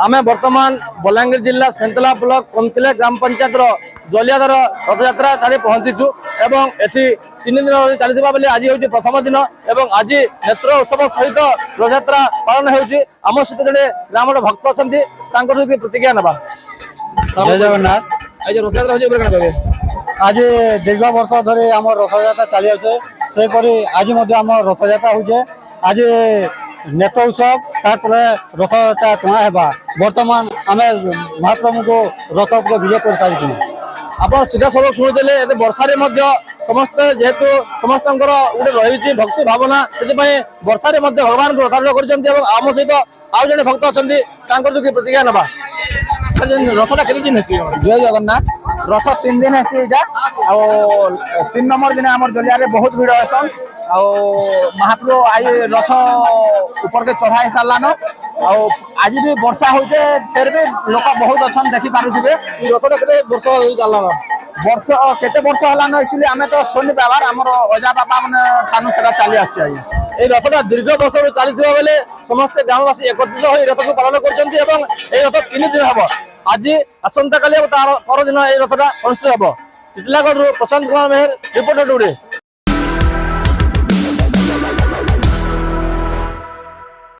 आमे वर्तमान बलांगीर जिला सेंतला ब्लॉक कंतिले ग्राम पंचायत जलियादर रथयात्रा पहुंचीचु एवं एटी 3 दिन चली आज हूँ प्रथम दिन एवं आज नेत्र उत्सव सहित रथयात्रा पालन होती आम सहित जड़े ग्राम भक्त अच्छा प्रतिज्ञा ना जय जगन्नाथ। आज रथयात्रा हो आज दीर्घ वर्ष धरी आम रथयात्रा चली आसे आज आम रथयात्रा हो आज नेत्र उत्सव तार रथयात्रा टणा है बर्तमान आम महाप्रभु को रथ पर विजय कर सारी आप सीधा सड़क शुणुले वर्षारे समस्त जेहेतु समस्त गोटे रही भक्ति भावना से वर्षा भगवान को रथारूढ़ कर आम सहित आउ जड़े भक्त अच्छा प्रतिज्ञा ना रथटा के दिन जय जगन्नाथ। रथ 3 दिन है 3 नंबर दिन आम जलिया बहुत भीड़ हेसन महाप्रभु आज रथ ऊपर के चढ़ाई सारान आज भी वर्षा होचे फिर भी लोक बहुत अच्छा देखी पारे रथटा के वर्ष चलना वर्ष केते वर्ष हलान एक्चुअली आमे तो सुनि पाबार हमर अजा बाबा माने ठानु सेटा चली आछे आया ए रथटा दीर्घ वर्ष चली बेले समस्त ग्रामवासी एकत्रित हो रथ को पालन कर रथ 3 दिन हम आज आसंता काली तार पर दिन रथटा अनुष्ठित हम टिटलागढ़ प्रशांत कुमार मेहर रिपोर्टर टुडे।